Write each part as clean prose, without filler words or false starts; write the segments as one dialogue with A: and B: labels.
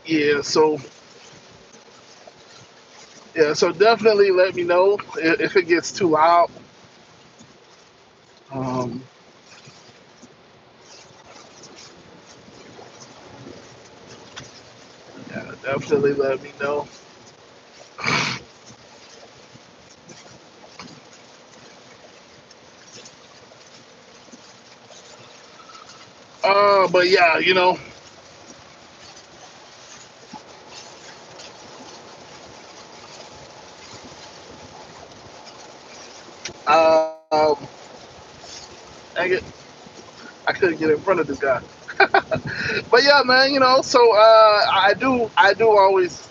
A: Yeah, so yeah, so definitely let me know if it gets too loud. Um, yeah, definitely let me know. But yeah, um, dang it, I couldn't get in front of this guy. But yeah, man, so I do always,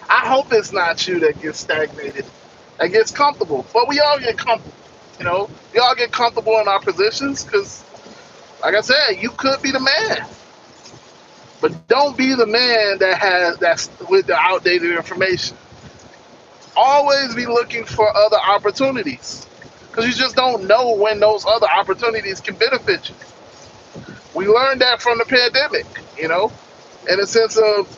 A: I hope it's not you that gets stagnated, that gets comfortable. But we all get comfortable, we all get comfortable in our positions because, like I said, you could be the man, but don't be the man that's with the outdated information. Always be looking for other opportunities because you just don't know when those other opportunities can benefit you. We learned that from the pandemic, you know, in a sense of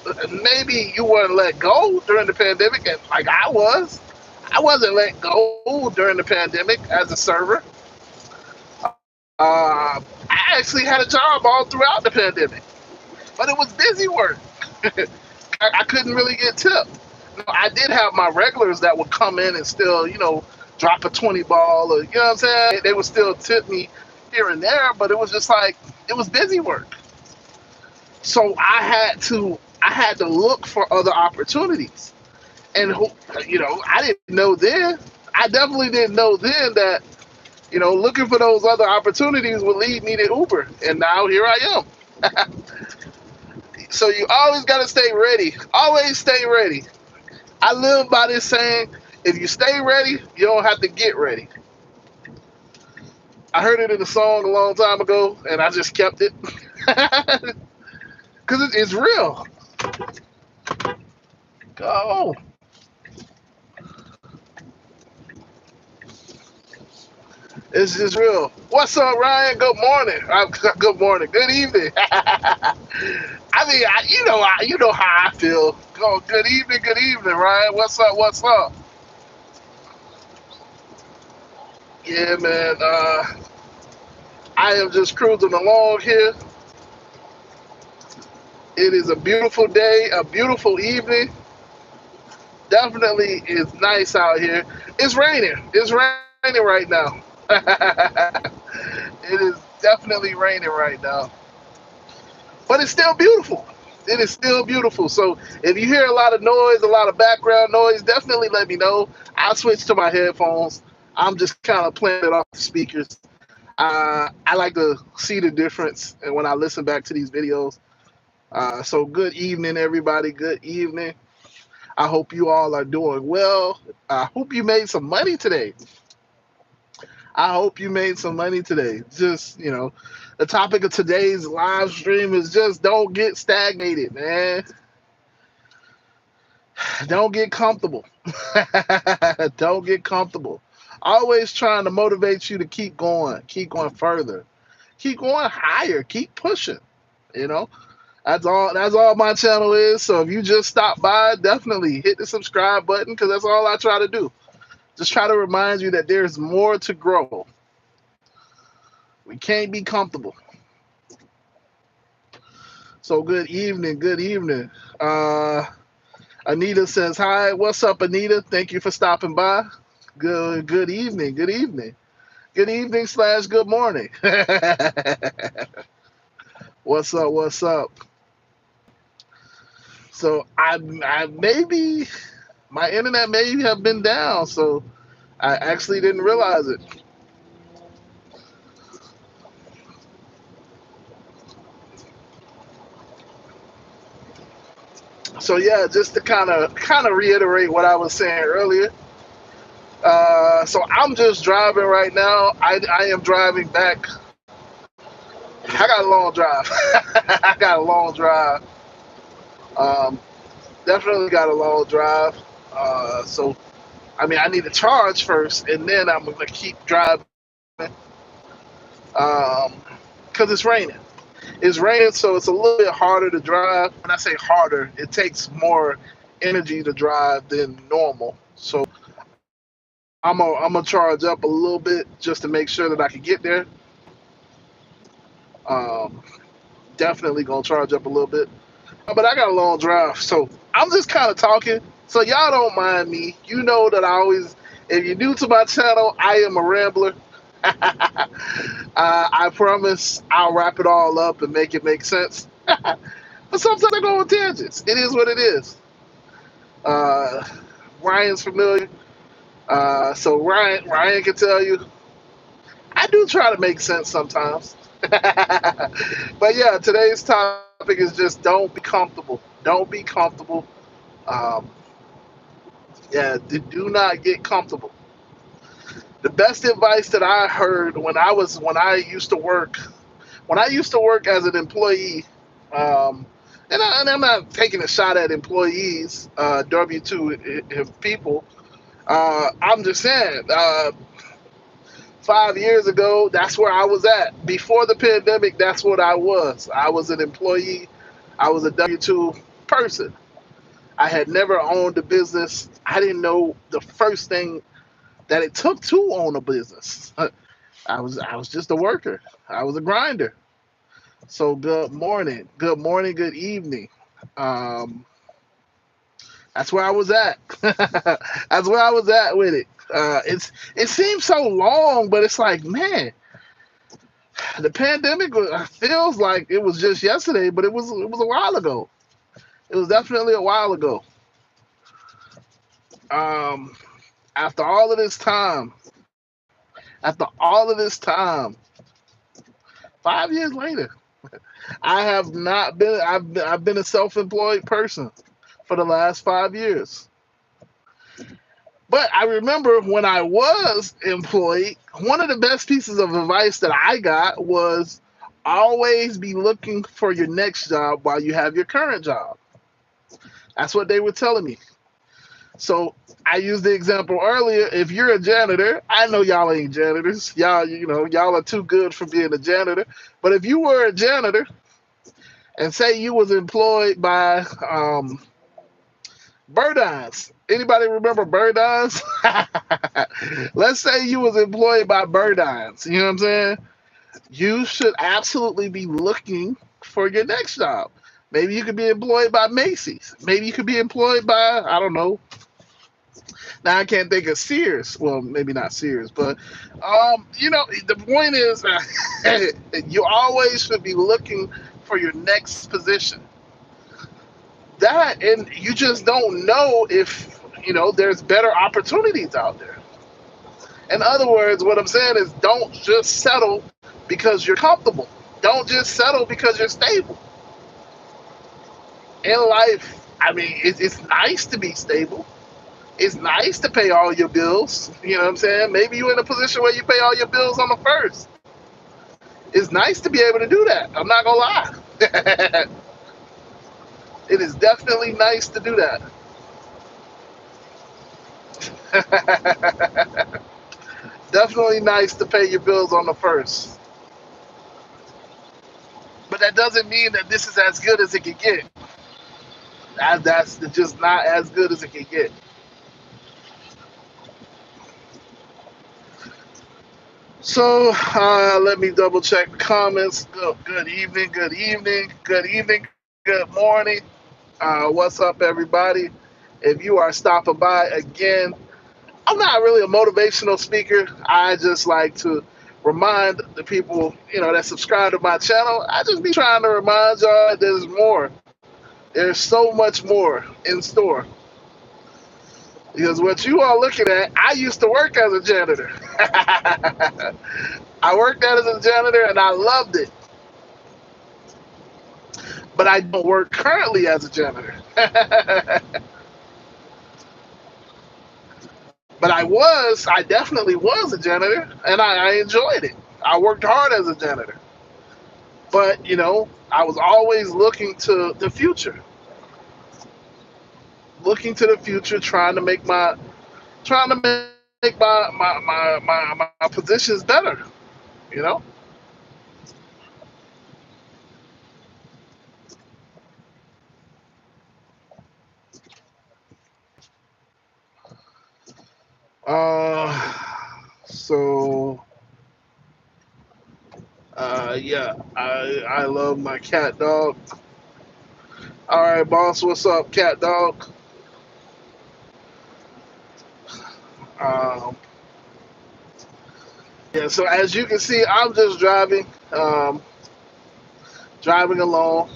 A: maybe you weren't let go during the pandemic, and like I wasn't let go during the pandemic as a server. I actually had a job all throughout the pandemic, but it was busy work. I couldn't really get tipped. I did have my regulars that would come in and still, drop a 20 ball, or you know what I'm saying. They would still tip me here and there, but it was just like it was busy work. So I had to look for other opportunities, and I didn't know then. I definitely didn't know then that looking for those other opportunities would lead me to Uber, and now here I am. So you always got to stay ready. Always stay ready. I live by this saying: if you stay ready, you don't have to get ready. I heard it in a song a long time ago, and I just kept it because it's real. Oh, it's just real. What's up, Ryan? Good morning. Good morning. Good evening. I mean, you know how I feel. Oh, good evening, Ryan. What's up? What's up? Yeah, man. I am just cruising along here. It is a beautiful day, a beautiful evening. Definitely is nice out here. It's raining. It's raining right now. It is definitely raining right now. But it's still beautiful. It is still beautiful. So if you hear a lot of noise, a lot of background noise, definitely let me know. I'll switch to my headphones. I'm just kind of playing it off the speakers. I like to see the difference and when I listen back to these videos. So good evening, everybody. Good evening. I hope you all are doing well. I hope you made some money today. I hope you made some money today. Just, the topic of today's live stream is just don't get stagnated, man. Don't get comfortable. Don't get comfortable. Always trying to motivate you to keep going further, keep going higher, keep pushing. You know, that's all my channel is. So if you just stop by, definitely hit the subscribe button because that's all I try to do. Just try to remind you that there's more to grow. We can't be comfortable. So good evening, good evening. Uh, Anita says hi. What's up, Anita? Thank you for stopping by. Good evening, good evening, good evening slash good morning. What's up? What's up? So I maybe my internet may have been down, so I actually didn't realize it. So yeah, just to kind of reiterate what I was saying earlier. So I'm just driving right now. I am driving back. I got a long drive. I got a long drive. Um, Definitely got a long drive. So I mean, I need to charge first, and then I'm gonna keep driving because it's raining. It's raining, so it's a little bit harder to drive. When I say harder, it takes more energy to drive than normal. So I'm gonna charge up a little bit just to make sure that I can get there. Um, Definitely gonna charge up a little bit. But I got a long drive, so I'm just kind of talking. So y'all don't mind me. You know that I always, if you're new to my channel, I am a rambler. I promise I'll wrap it all up and make it make sense. But sometimes I go on tangents. It is what it is. Uh, Ryan's familiar, so Ryan can tell you. I do try to make sense sometimes. But yeah, today's topic is just don't be comfortable. Don't be comfortable. Um, yeah, do not get comfortable. The best advice that I heard when I used to work as an employee, um, and I'm not taking a shot at employees, W-2 people. I'm just saying, 5 years ago, that's where I was at. Before the pandemic, that's what I was. I was an employee. I was a W-2 person. I had never owned a business. I didn't know the first thing that it took to own a business. I was just a worker. I was a grinder. So good evening. Um, that's where I was at. That's where I was at with it. It seems so long, but it's like, man, the pandemic feels like it was just yesterday, but it was a while ago. It was definitely a while ago. Um, After all of this time, after all of this time, 5 years later, I have not been. I've been a self-employed person for the last 5 years. But I remember when I was employed, one of the best pieces of advice that I got was always be looking for your next job while you have your current job. That's what they were telling me. So I used the example earlier. If you're a janitor, I know y'all ain't janitors. Y'all are too good for being a janitor. But if you were a janitor and say you was employed by Burdines. Anybody remember Burdines? Let's say you was employed by Burdines. You know what I'm saying? You should absolutely be looking for your next job. Maybe you could be employed by Macy's. Maybe you could be employed by, I don't know. Now I can't think of Sears. Well, maybe not Sears, but the point is, you always should be looking for your next position. That, and you just don't know if there's better opportunities out there. In other words, what I'm saying is, don't just settle because you're comfortable. Don't just settle because you're stable. In life, I mean, it's nice to be stable. It's nice to pay all your bills. You know what I'm saying? Maybe you're in a position where you pay all your bills on the first. It's nice to be able to do that. I'm not gonna lie. It is definitely nice to do that. Definitely nice to pay your bills on the first. But that doesn't mean that this is as good as it can get. That's just not as good as it can get. So let me double check the comments. Good evening, good evening, good evening, good morning. What's up, everybody? If you are stopping by again, I'm not really a motivational speaker. I just like to remind the people, that subscribe to my channel. I just be trying to remind y'all that there's more. There's so much more in store. Because what you are looking at, I used to work as a janitor. I worked as a janitor and I loved it. But I don't work currently as a janitor. But I definitely was a janitor, and I enjoyed it. I worked hard as a janitor. But, I was always looking to the future. Looking to the future, trying to make my positions better, you know? Uh, so yeah, I love my cat dog. All right, boss, what's up, cat dog? Um, yeah, so as you can see, I'm just driving, driving along,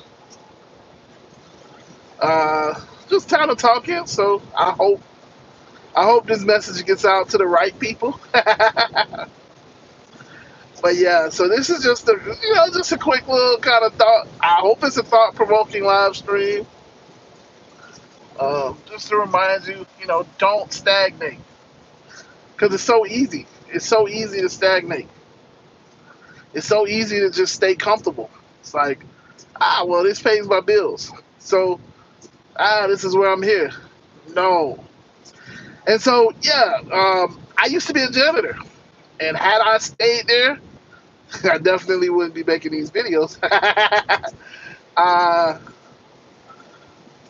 A: just kind of talking. So I hope this message gets out to the right people. But yeah, so this is just just a quick little kind of thought. I hope it's a thought provoking live stream. Just to remind you, don't stagnate because it's so easy. It's so easy to stagnate. It's so easy to just stay comfortable. It's like, well, this pays my bills. So, this is where I'm here. No. And so, yeah, I used to be a janitor. And had I stayed there, I definitely wouldn't be making these videos. uh,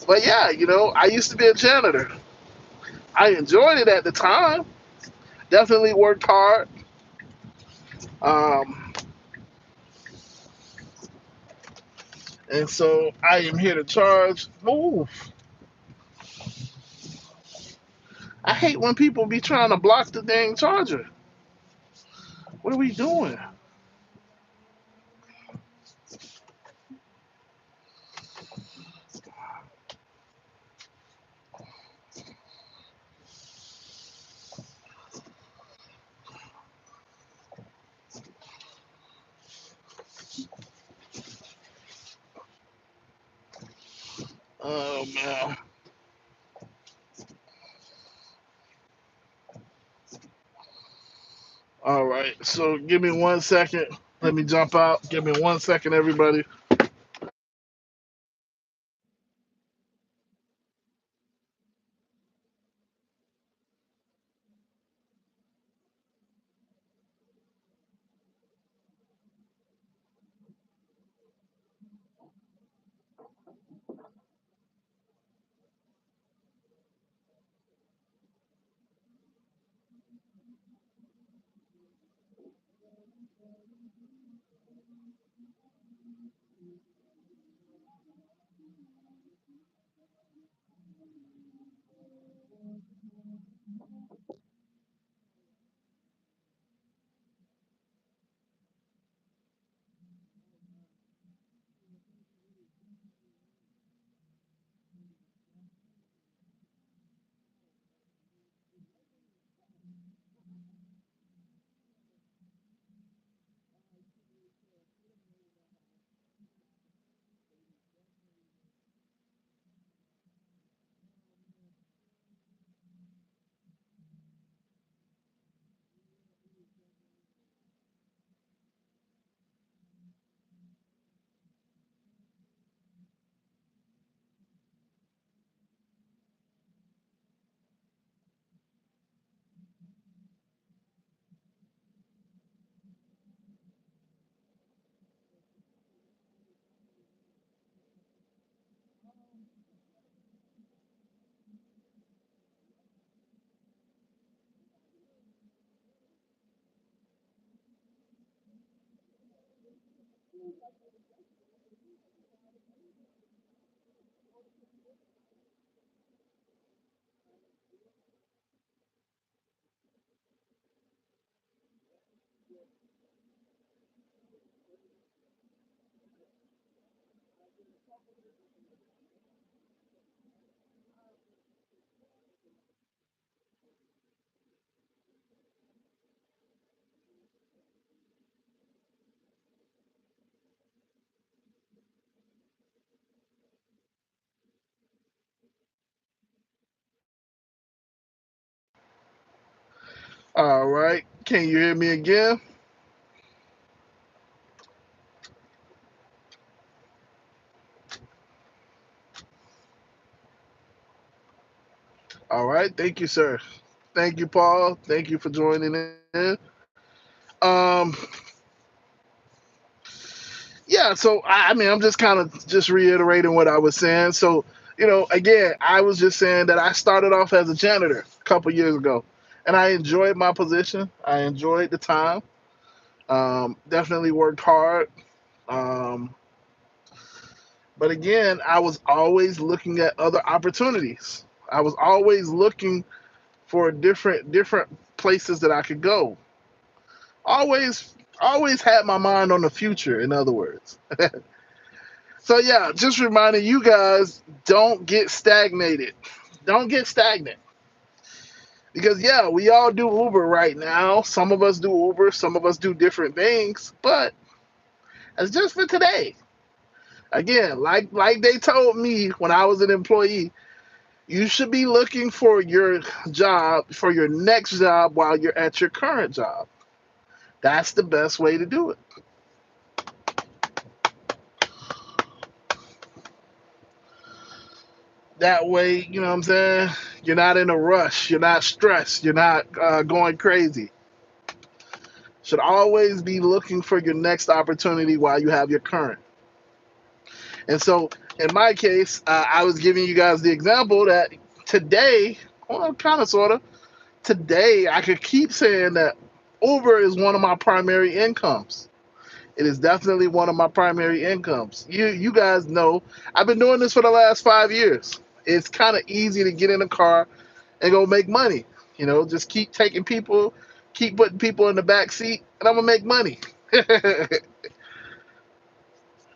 A: but yeah, I used to be a janitor. I enjoyed it at the time. Definitely worked hard. Um, and so I am here to charge. Move. I hate when people be trying to block the dang charger. What are we doing? Oh man. All right. So give me 1 second. Let me jump out. Give me 1 second, everybody. All right. Can you hear me again? All right. Thank you, sir. Thank you, Paul. Thank you for joining in. Um, yeah. So I mean, I'm just kind of just reiterating what I was saying. So again, I was just saying that I started off as a janitor a couple years ago, and I enjoyed my position. I enjoyed the time. Definitely worked hard. Um, but again, I was always looking at other opportunities. I was always looking for different places that I could go. Always had my mind on the future, in other words. So yeah, just reminding you guys, don't get stagnated. Don't get stagnant. Because yeah, we all do Uber right now. Some of us do Uber, some of us do different things, but it's just for today. Again, like they told me when I was an employee, you should be looking for your job, for your next job while you're at your current job. That's the best way to do it. That way, you know what I'm saying? You're not in a rush. You're not stressed. You're not going crazy. Should always be looking for your next opportunity while you have your current. And so, in my case, I was giving you guys the example that today, well, kind of, sort of, today I could keep saying that Uber is one of my primary incomes. It is definitely one of my primary incomes. You guys know I've been doing this for the last 5 years. It's kind of easy to get in a car and go make money. You know, just keep taking people, keep putting people in the back seat, and I'm gonna make money.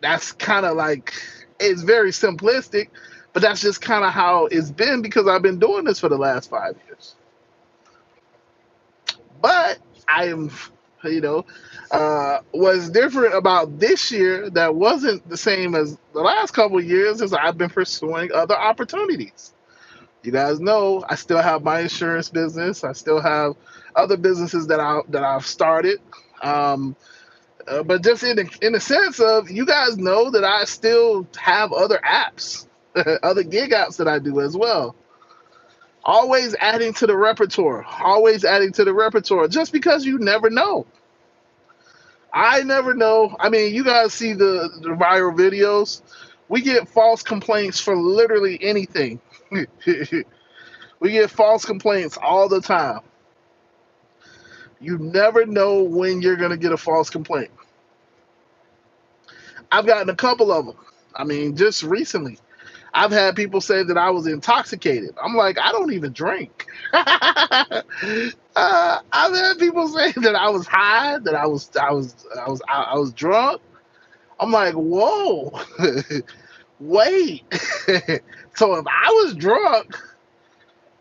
A: That's kind of like, it's very simplistic, but that's just kind of how it's been because I've been doing this for the last 5 years. But I am, you know, what's different about this year that wasn't the same as the last couple of years is I've been pursuing other opportunities. You guys know I still have my insurance business. I still have other businesses that I've started. Um, but just in the sense of, you guys know that I still have other apps, other gig apps that I do as well. Always adding to the repertoire. Always adding to the repertoire. Just because you never know. I never know. I mean, you guys see the viral videos. We get false complaints for literally anything. We get false complaints all the time. You never know when you're going to get a false complaint. I've gotten a couple of them. I mean, just recently, I've had people say that I was intoxicated. I'm like, I don't even drink. I've had people say that I was high, that I was drunk. I'm like, whoa, wait. So if I was drunk,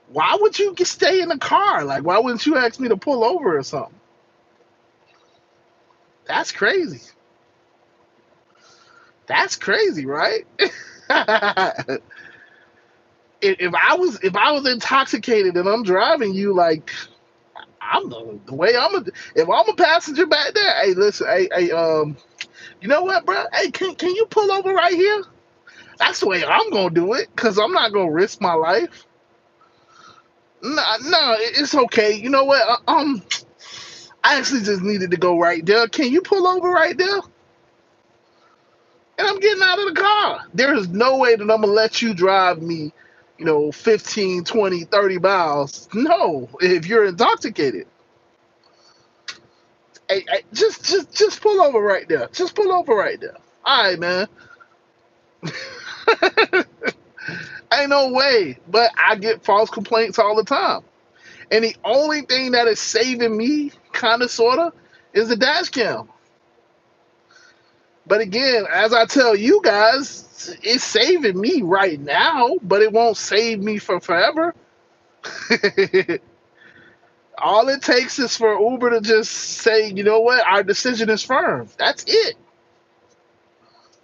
A: why would you stay in the car? Like, why wouldn't you ask me to pull over or something? That's crazy. That's crazy, right? If I was intoxicated and I'm driving you, like, I'm the way if I'm a passenger back there, hey, listen, hey, you know what, bro? Hey, can you pull over right here? That's the way I'm gonna do it, cause I'm not gonna risk my life. No, it's okay. You know what? I actually just needed to go right there. Can you pull over right there? And I'm getting out of the car. There is no way that I'm gonna let you drive me, 15, 20, 30 miles. No, if you're intoxicated. Hey, just pull over right there. Just pull over right there. All right, man. Ain't no way. But I get false complaints all the time. And the only thing that is saving me, kind of, sort of, is the dash cam. But again, as I tell you guys, it's saving me right now, but it won't save me for forever. All it takes is for Uber to just say, you know what, our decision is firm. That's it.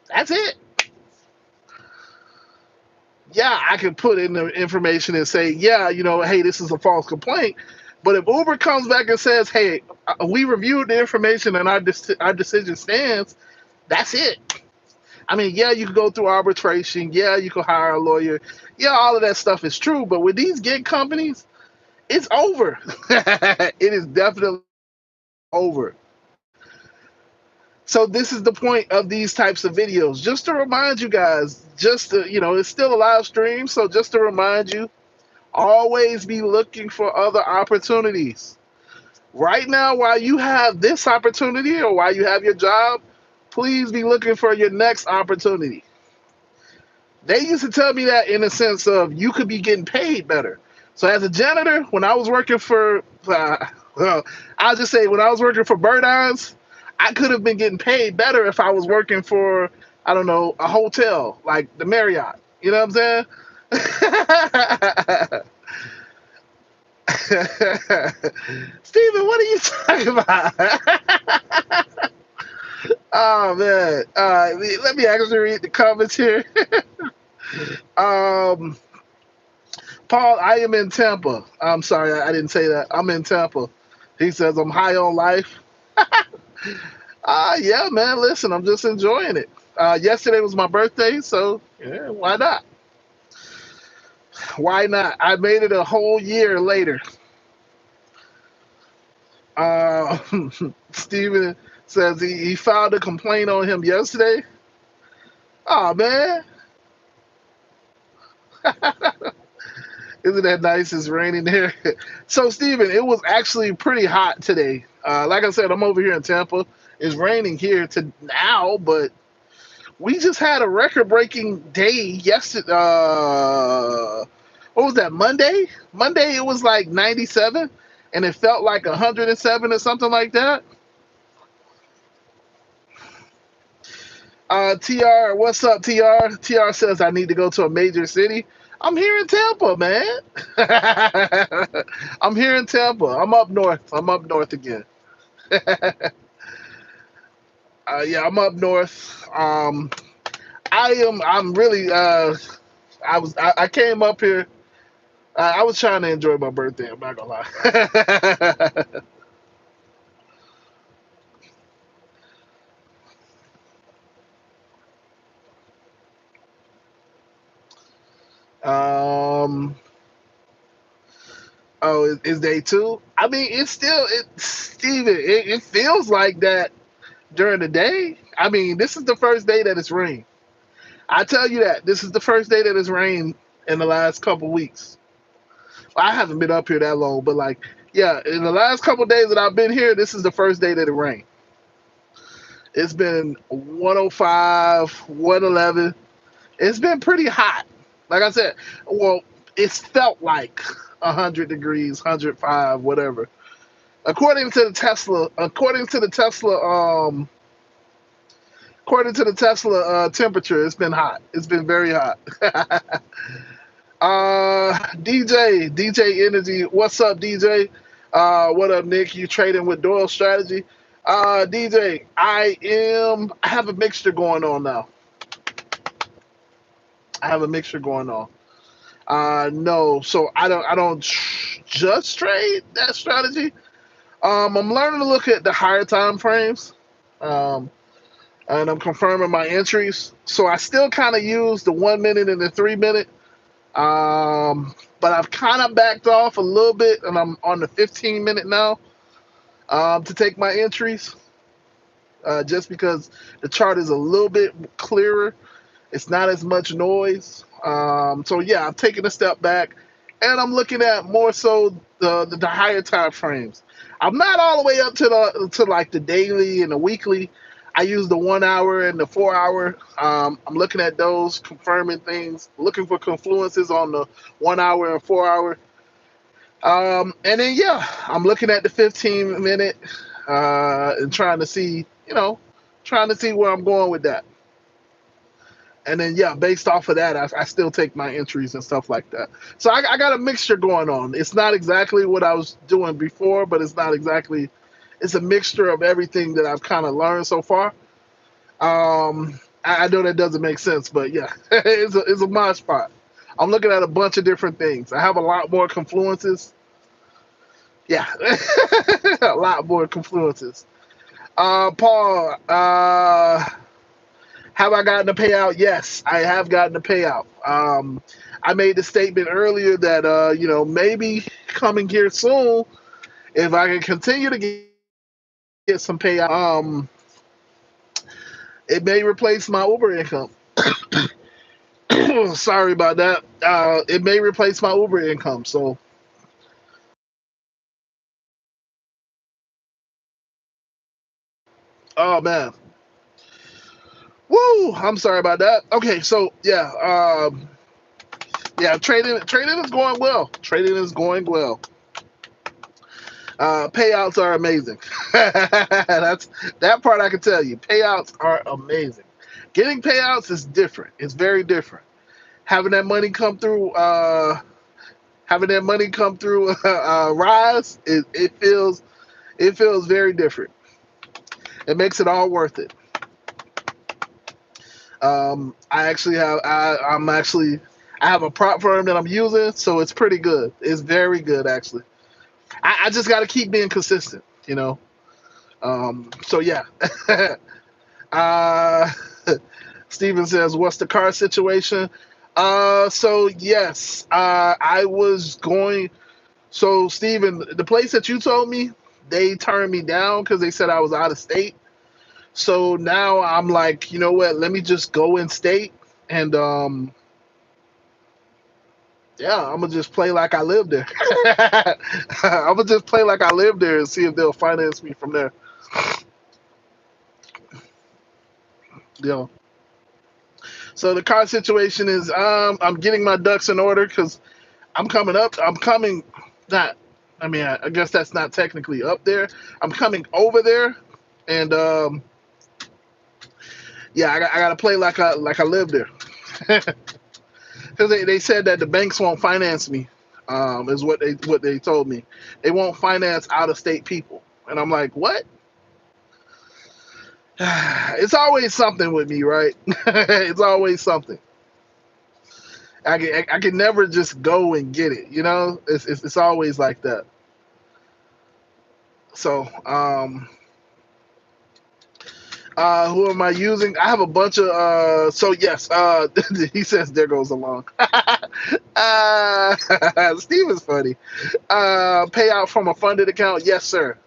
A: That's it. Yeah, I can put in the information and say, yeah, hey, this is a false complaint. But if Uber comes back and says, hey, we reviewed the information and our decision stands, that's it. I mean, yeah, you can go through arbitration. Yeah, you can hire a lawyer. Yeah, all of that stuff is true. But with these gig companies, it's over. It is definitely over. So this is the point of these types of videos. Just to remind you guys, it's still a live stream. So just to remind you, Always be looking for other opportunities. Right now, while you have this opportunity or while you have your job, please be looking for your next opportunity. They used to tell me that in the sense of you could be getting paid better. So as a janitor, when I was working for, well, I'll just say when I was working for Bird Eyes, I could have been getting paid better if I was working for, I don't know, a hotel like the Marriott. You know what I'm saying? Steven, what are you talking about? Oh man. Let me actually read the comments here. um Paul, I am in Tampa. I'm sorry, I didn't say that. I'm in Tampa. He says I'm high on life. Yeah, man. Listen, I'm just enjoying it. Yesterday was my birthday, so yeah, why not? Why not? I made it a whole year later. Uh, Steven says he filed a complaint on him yesterday. Oh man, isn't that nice? It's raining here. So Steven, it was actually pretty hot today. Like I said, I'm over here in Tampa. It's raining here to now, but we just had a record-breaking day yesterday. What was that? Monday. Monday it was like 97, and it felt like 107 or something like that. Tr, what's up, Tr? Tr says I need to go to a major city. I'm here in Tampa, man. I'm here in Tampa. I'm up north. I'm up north again. Yeah, I'm up north. I'm really. I came up here. I was trying to enjoy my birthday. I'm not gonna lie. Oh, is day two? I mean, it's still Steven. It feels like that during the day. I mean, this is the first day that it's rained. I tell you that this is the first day that it's rained in the last couple weeks. I haven't been up here that long, but like, yeah, in the last couple days that I've been here, this is the first day that it rained. It's been 105, 111. It's been pretty hot. Like I said, well, it's felt like 100 degrees, 105, whatever. According to the Tesla temperature, it's been hot. It's been very hot. DJ Energy, what's up, DJ? What up, Nick? You trading with Doyle Strategy? DJ, I have a mixture going on now. I have a mixture going on. No, so I don't just trade that strategy. I'm learning to look at the higher time frames. Um, and I'm confirming my entries. So I still kind of use the 1 minute and the 3 minute. But I've kind of backed off a little bit, and I'm on the 15 minute now to take my entries, just because the chart is a little bit clearer. It's not as much noise. So yeah, I'm taking a step back, and I'm looking at more so the higher time frames. I'm not all the way up to like the daily and the weekly. I use the 1 hour and the 4 hour. I'm looking at those, confirming things, looking for confluences on the 1 hour and 4 hour. And then yeah, I'm looking at the 15 minute and trying to see where I'm going with that. And then yeah, based off of that, I still take my entries and stuff like that. So I got a mixture going on. It's not exactly what I was doing before, but it's not exactly. It's a mixture of everything that I've kind of learned so far. I know that doesn't make sense, but yeah, it's a mod spot. I'm looking at a bunch of different things. I have a lot more confluences. Yeah, a lot more confluences. Paul, have I gotten a payout? Yes, I have gotten a payout. I made the statement earlier that maybe coming here soon, if I can continue to get some payout, it may replace my Uber income. Sorry about that. It may replace my Uber income. So, oh man, woo! I'm sorry about that. Okay, so yeah, yeah, trading is going well. Trading is going well. Payouts are amazing. That part I can tell you. Payouts are amazing. Getting payouts is different. It's very different. Having that money come through, having that money come through Rise, it feels very different. It makes it all worth it. I actually have I'm actually I have a prop firm that I'm using, so it's pretty good. It's very good actually. I just got to keep being consistent, you know. So yeah. uh, Steven says, "What's the car situation?" So yes, I was going. So Steven, the place that you told me, they turned me down because they said I was out of state. So now I'm like, you know what? Let me just go in state and yeah, I'm gonna just play like I live there. I'm gonna just play like I live there and see if they'll finance me from there. You know. So the car situation is, I'm getting my ducks in order because I'm coming up. I'm coming, not. I mean, I guess that's not technically up there. I'm coming over there, and yeah, I got to play like I live there. Because they said that the banks won't finance me, is what they told me. They won't finance out of state people, and I'm like, what? It's always something with me, right? It's always something. I can never just go and get it, you know. It's always like that. So who am I using? I have a bunch of so yes, he says there goes along. Steve is funny. Payout from a funded account, yes sir.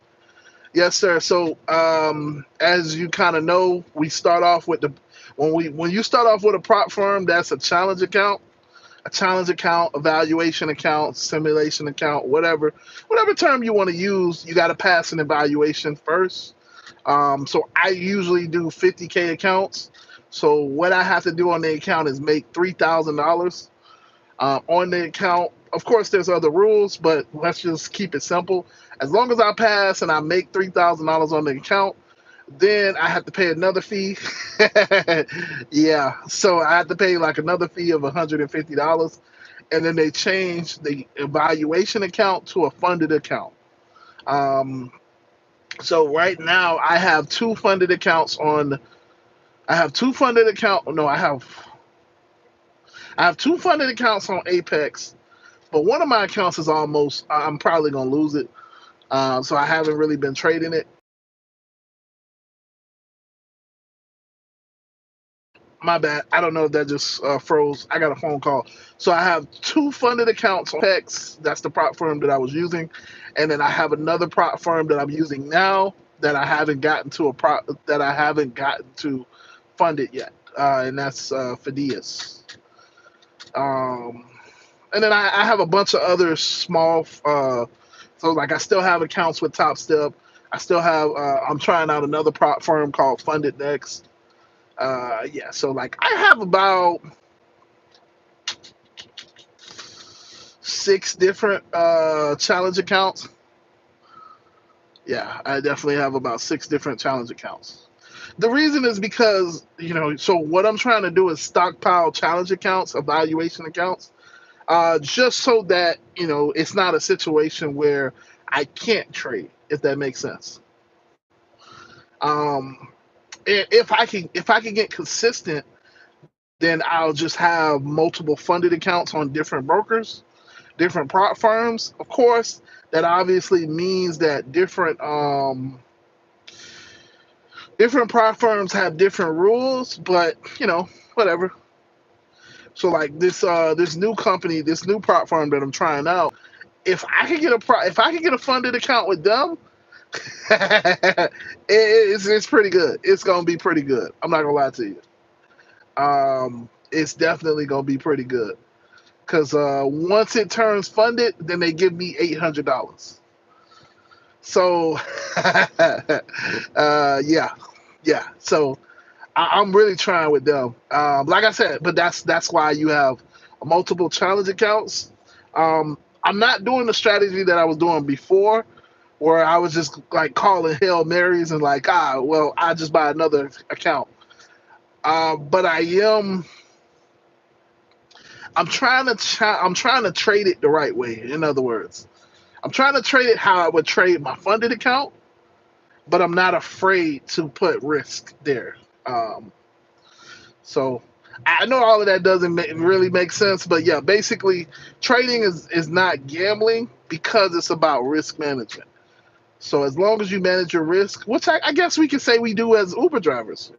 A: Yes sir. So as you kind of know, we start off with the when you start off with a prop firm, that's a challenge account. A challenge account, evaluation account, simulation account, whatever term you want to use, you got to pass an evaluation first. So I usually do 50K accounts. So what I have to do on the account is make $3,000 on the account. Of course, there's other rules, but let's just keep it simple. As long as I pass and I make $3,000 on the account, then I have to pay another fee. Yeah, so I have to pay like another fee of $150, and then they change the evaluation account to a funded account. Um, so right now I have two funded accounts on. I have two funded account. No, I have two funded accounts on Apex, but one of my accounts is almost. I'm probably gonna lose it. So I haven't really been trading it. My bad. I don't know if that just froze. I got a phone call. So I have two funded accounts on Apex. That's the prop firm that I was using, and then I have another prop firm that I'm using now that I haven't gotten to fund it yet, and that's Fidias. Um, and then I have a bunch of other small. So like I still have accounts with Top Step. I still have. I'm trying out another prop firm called Funded Next. Yeah, so like I have about six different challenge accounts. Yeah, I definitely have about six different challenge accounts. The reason is because, so what I'm trying to do is stockpile challenge accounts, evaluation accounts, just so that, it's not a situation where I can't trade, if that makes sense. Um, if I can get consistent, then I'll just have multiple funded accounts on different brokers, different prop firms. Of course, that obviously means that different prop firms have different rules, but whatever. So like this new company, this new prop firm that I'm trying out, if I can get a funded account with them, it's pretty good. It's gonna be pretty good. I'm not gonna lie to you. it's definitely gonna be pretty good. Cause once it turns funded, then they give me $800. So yeah, yeah. So I'm really trying with them. Like I said, but that's why you have multiple challenge accounts. I'm not doing the strategy that I was doing before, where I was just like calling Hail Marys and like, well, I just buy another account. But I am. I'm trying to trade it the right way. In other words, I'm trying to trade it how I would trade my funded account, but I'm not afraid to put risk there. Um, so I know all of that doesn't really make sense, but yeah, basically trading is not gambling because it's about risk management. So as long as you manage your risk, which I guess we can say we do as Uber drivers,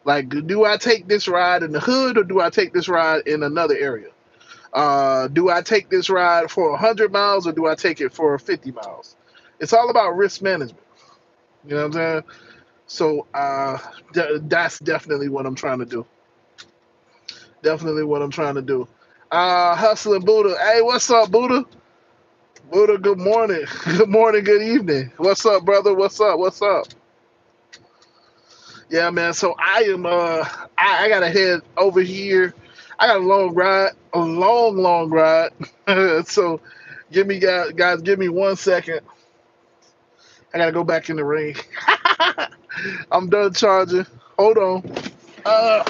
A: like do I take this ride in the hood or do I take this ride in another area? Do I take this ride for 100 miles or do I take it for 50 miles? It's all about risk management. You know what I'm saying? So that's definitely what I'm trying to do. Definitely what I'm trying to do. Hustling Buddha. Hey, what's up, Buddha? Buddha, good morning. Good morning, good evening. What's up, brother? What's up? What's up? Yeah, man. So I am I gotta head over here. I got a long ride. A long ride. So give me guys, give me 1 second. I gotta go back in the ring. I'm done charging. Hold on. Uh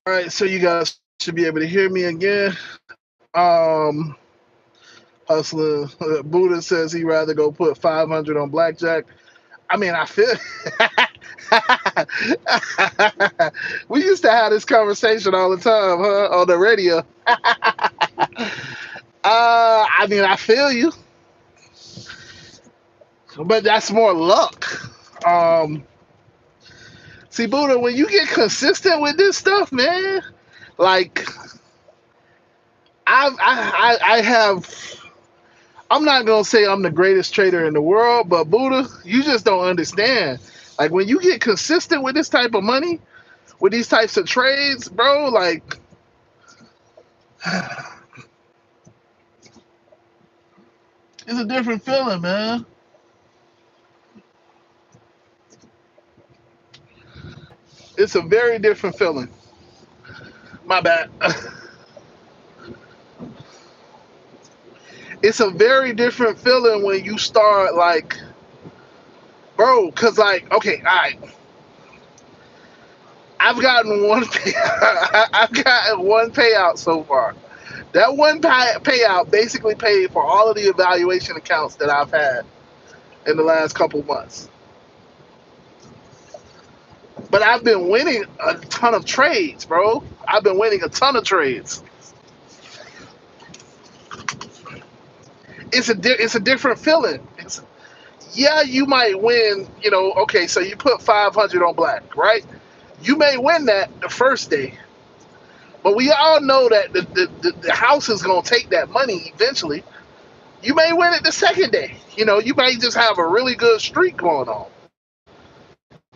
A: all right, so you guys should be able to hear me again. Um Hustler Buddha says he'd rather go put 500 on blackjack. I mean, I feel we used to have this conversation all the time, huh? On the radio. I mean, I feel you, but that's more luck. Um, See, Buddha, when you get consistent with this stuff, man, like I have. I'm not gonna say I'm the greatest trader in the world, but Buddha, you just don't understand. Like when you get consistent with this type of money, with these types of trades, bro, like it's a different feeling, man. It's a very different feeling. My bad. It's a very different feeling when you start like, bro, cause like, okay, all right, I've gotten one I've gotten one payout so far. That one payout basically paid for all of the evaluation accounts that I've had in the last couple months. But I've been winning a ton of trades, bro. I've been winning a ton of trades. It's a different feeling. Yeah, you might win. Okay, so you put 500 on black, right? You may win that the first day, but we all know that the house is gonna take that money eventually. You may win it the second day. You may just have a really good streak going on.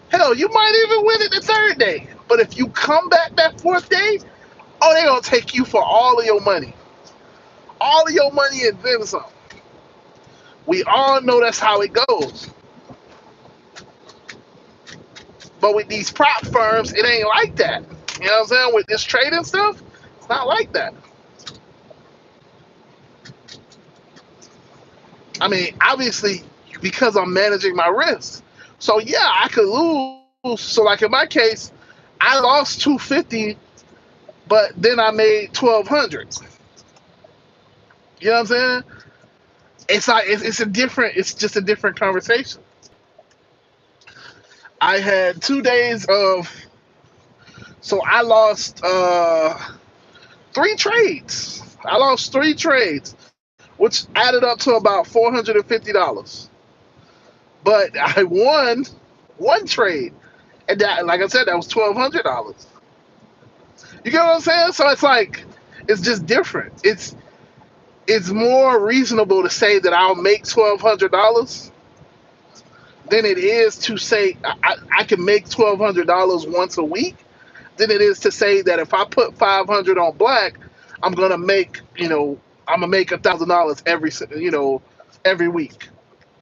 A: Hell, you might even win it the third day. But if you come back that fourth day, oh, they're gonna take you for all of your money. All of your money and then some. We all know that's how it goes. But with these prop firms, it ain't like that. You know what I'm saying? With this trading stuff, it's not like that. I mean, obviously, because I'm managing my risk. So yeah, I could lose. So like in my case, I lost 250, but then I made 1200. You know what I'm saying? It's like it's a different. It's just a different conversation. I had 2 days of. So I lost three trades. I lost three trades, which added up to about $450. But I won one trade, and that, like I said, that was $1,200. You get what I'm saying? So it's like it's just different. It's more reasonable to say that I'll make $1,200 than it is to say I can make $1,200 once a week than it is to say that if I put 500 on black, I'm gonna make I'm gonna make $1,000 every week.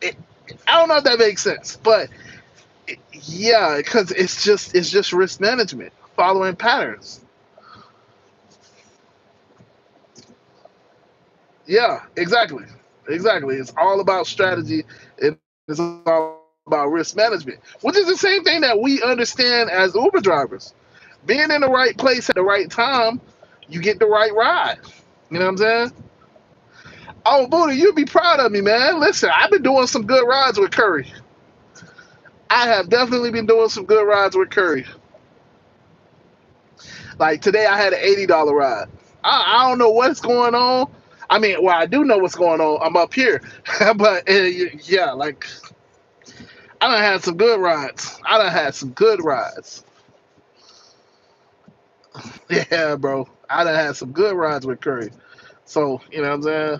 A: It, I don't know if that makes sense, but yeah, because it's just risk management, following patterns. Yeah, exactly, exactly. It's all about strategy. It's all about risk management, which is the same thing that we understand as Uber drivers. Being in the right place at the right time, you get the right ride. You know what I'm saying? Oh, Buddha, you'd be proud of me, man. Listen, I've been doing some good rides with Curry. I have definitely been doing some good rides with Curry. Like today, I had an $80 ride. I don't know what's going on. I mean, well, I do know what's going on. I'm up here, but yeah, like I done had some good rides. I done had some good rides. Yeah, bro. I done had some good rides with Curry. So you know what I'm saying?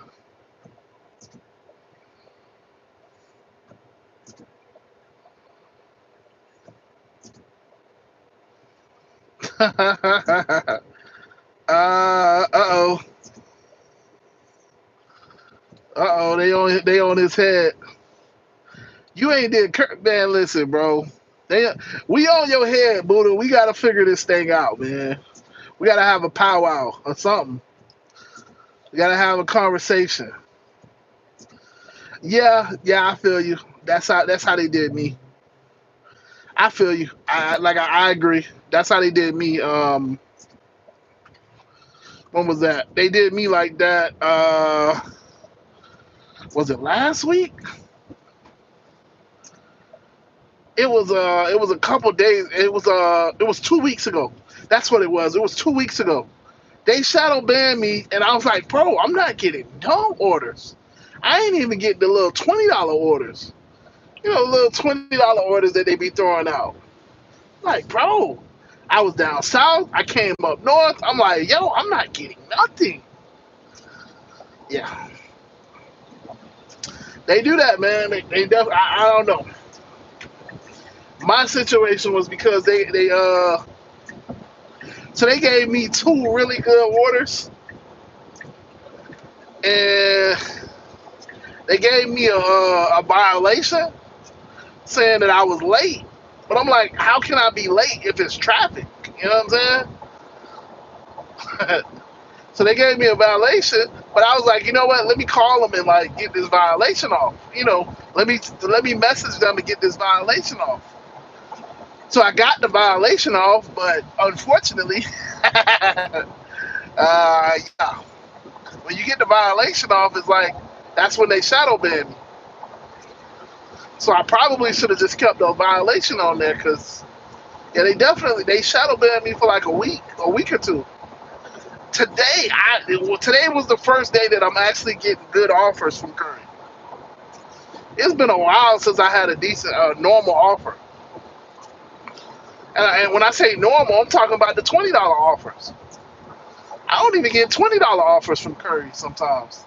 A: Oh, they on his head. You ain't did Kirk, man. Listen, bro. They we on your head, Buddha. We gotta figure this thing out, man. We gotta have a powwow or something. We gotta have a conversation. Yeah, yeah, I feel you. That's how they did me. I feel you. I agree. That's how they did me. When was that? They did me like that. Was it last week? It was a couple days. It was 2 weeks ago. That's what it was. It was 2 weeks ago. They shadow banned me, and I was like, bro, I'm not getting no orders. I ain't even getting the little $20 orders. Little $20 orders that they be throwing out. Like, bro, I was down south. I came up north. I'm like, yo, I'm not getting nothing. Yeah, they do that, man. I don't know. My situation was because so they gave me two really good orders, and they gave me a violation saying that I was late. But I'm like, how can I be late if it's traffic? You know what I'm saying? So they gave me a violation, but I was like, you know what? Let me call them and like get this violation off. Let me message them and get this violation off. So I got the violation off, but unfortunately, yeah, when you get the violation off, it's like that's when they shadow ban me. So I probably should have just kept the violation on there because yeah, they shadow banned me for like a week or two. Today was the first day that I'm actually getting good offers from Curry. It's been a while since I had a decent normal offer. And when I say normal, I'm talking about the $20 offers. I don't even get $20 offers from Curry sometimes.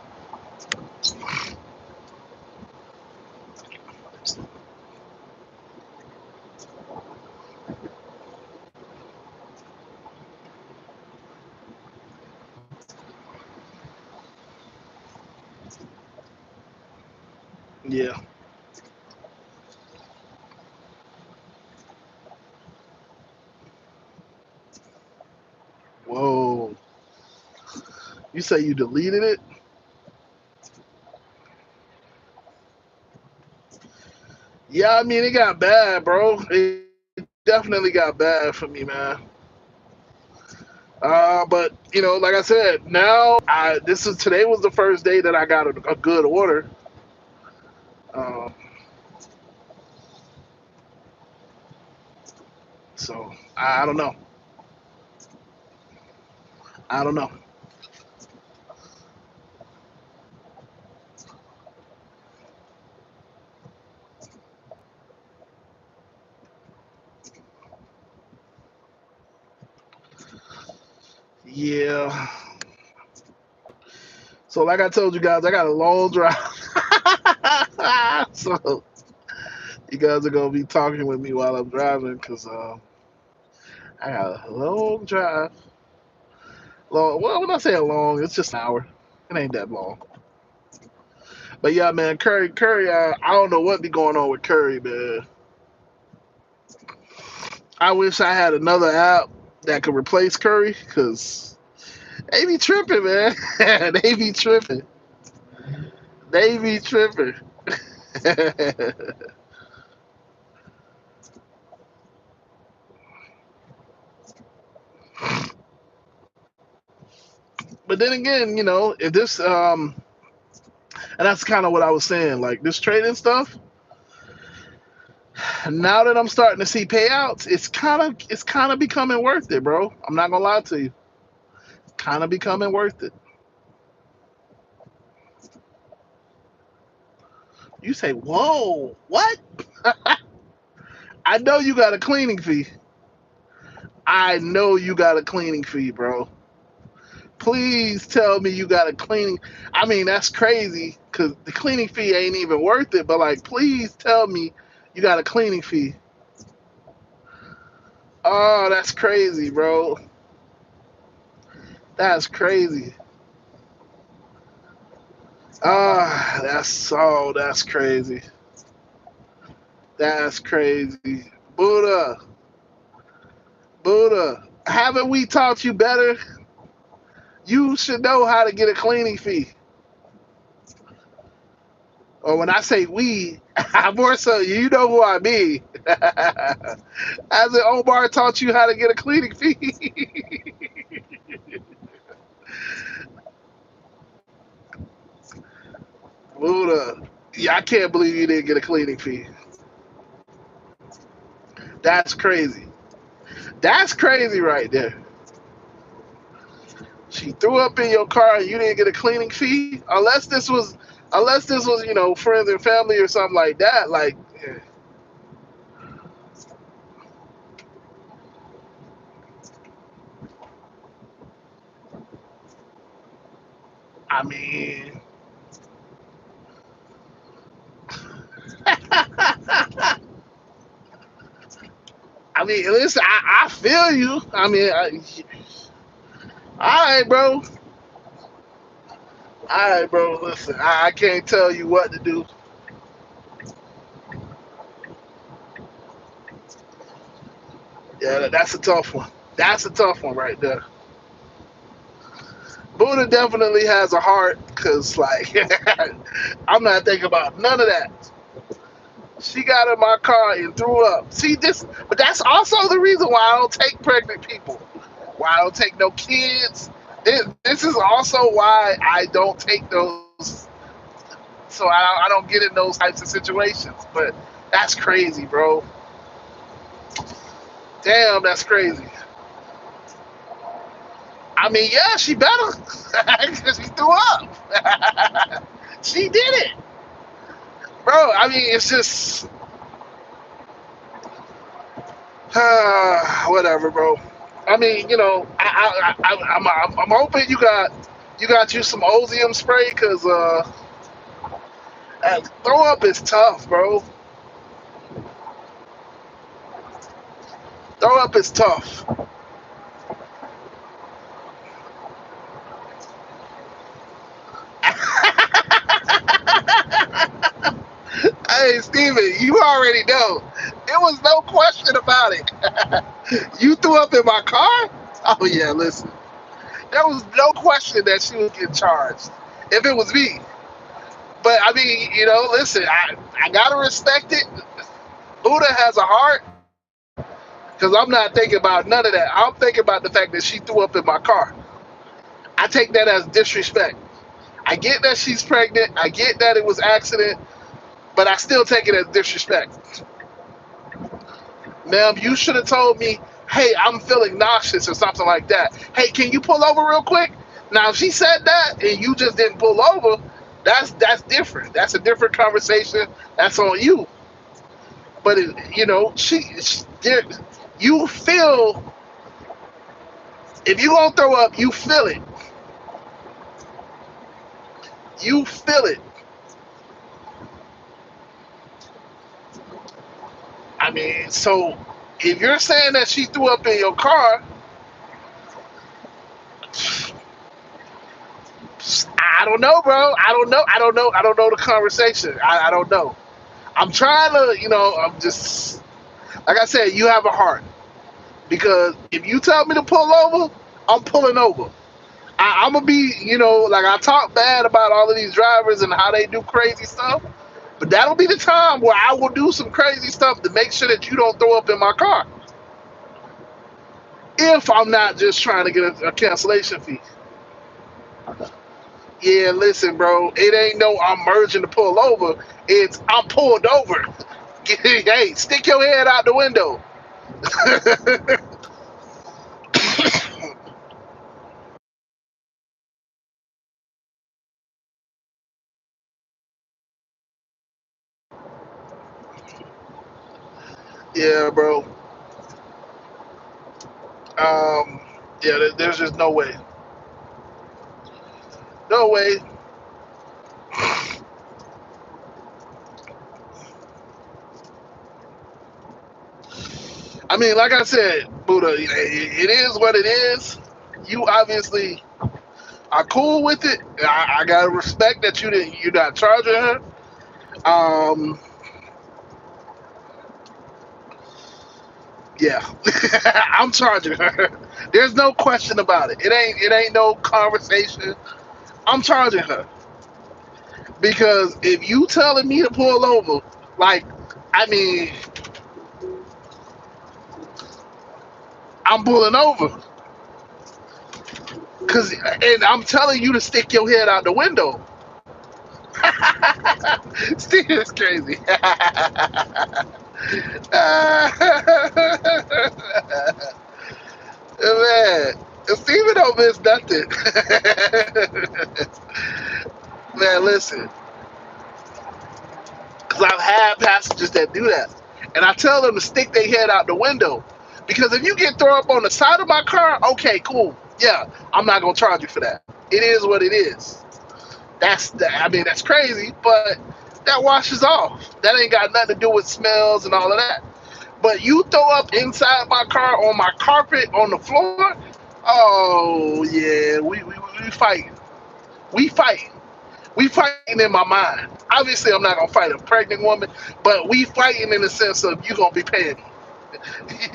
A: Yeah. Whoa. You say you deleted it? Yeah, I mean it got bad, bro. It definitely got bad for me, man. But like I said, now I this is today was the first day that I got a good order. Um, so I don't know. I don't know. Yeah. So like I told you guys, I got a long drive. So you guys are gonna be talking with me while I'm driving because I got a long drive. Long. Well, when I say long, it's just an hour. It ain't that long. But yeah, man, Curry. I don't know what be going on with Curry, man. I wish I had another app that could replace Curry because they be tripping, man. They be tripping. They be tripping. But then again, if this and that's kind of what I was saying, like this trading stuff. Now that I'm starting to see payouts, it's kind of becoming worth it, bro. I'm not gonna lie to you. Kind of becoming worth it. You say, "Whoa, what?" I know you got a cleaning fee. I know you got a cleaning fee, bro. Please tell me you got a cleaning. I mean, that's crazy because the cleaning fee ain't even worth it. But like, please tell me you got a cleaning fee. Oh, that's crazy, bro. That's crazy. Ah, that's crazy. That's crazy. Buddha, haven't we taught you better? You should know how to get a cleaning fee. Or when I say we, I more so you know who I mean. As it Omar taught you how to get a cleaning fee. Buddha, yeah, I can't believe you didn't get a cleaning fee. That's crazy. That's crazy right there. She threw up in your car and you didn't get a cleaning fee, unless this was friends and family or something like that. Like, I mean, I mean, listen, I feel you. I mean, all right, bro. All right, bro. Listen, I can't tell you what to do. Yeah, that's a tough one. That's a tough one right there. Buddha definitely has a heart, cause like I'm not thinking about none of that. She got in my car and threw up. See this, but that's also the reason why I don't take pregnant people. Why I don't take no kids. This is also why I don't take those. So I don't get in those types of situations. But that's crazy, bro. Damn, that's crazy. I mean, yeah, she better because she threw up. She did it, bro. I mean, it's just whatever, bro. I mean, I'm hoping you got you some Ozium spray because throw up is tough, bro. Throw up is tough. Hey, Steven, you already know. There was no question about it. You threw up in my car? Oh yeah, listen. There was no question that she would get charged if it was me. But I mean, listen, I gotta respect it. Buddha has a heart because I'm not thinking about none of that. I'm thinking about the fact that she threw up in my car. I take that as disrespect. I get that she's pregnant. I get that it was accident. but I still take it as disrespect. Ma'am, you should have told me, hey, I'm feeling nauseous or something like that. Hey, can you pull over real quick? Now, if she said that and you just didn't pull over, that's different. That's a different conversation. That's on you. But you feel, if you gonna throw up, you feel it. You feel it. I mean, so if you're saying that she threw up in your car, I don't know, bro. I don't know. I don't know. I don't know the conversation. I don't know. I'm trying to, I'm just, like I said, you have a heart. Because if you tell me to pull over, I'm pulling over. I'm going to be, like I talk bad about all of these drivers and how they do crazy stuff. But that'll be the time where I will do some crazy stuff to make sure that you don't throw up in my car. If I'm not just trying to get a cancellation fee. Yeah, listen, bro. It ain't no I'm merging to pull over. It's I'm pulled over. Hey, stick your head out the window. Yeah, bro. Yeah, there's just no way. No way. I mean, like I said, Buddha, it is what it is. You obviously are cool with it. I gotta respect that you're not charging her. Um, yeah, I'm charging her. There's no question about it. It ain't no conversation. I'm charging her because if you telling me to pull over, like, I mean, I'm pulling over. And I'm telling you to stick your head out the window. Steve is crazy. Man, Steven don't miss nothing. Man, listen. Because I've had passengers that do that. And I tell them to stick their head out the window. Because if you get thrown up on the side of my car, okay, cool. Yeah, I'm not going to charge you for that. It is what it is. That's crazy, but that washes off. That ain't got nothing to do with smells and all of that. But you throw up inside my car, on my carpet, on the floor, oh, yeah, we fighting. We fighting. We fighting in my mind. Obviously, I'm not going to fight a pregnant woman, but we fighting in the sense of you going to be paying me.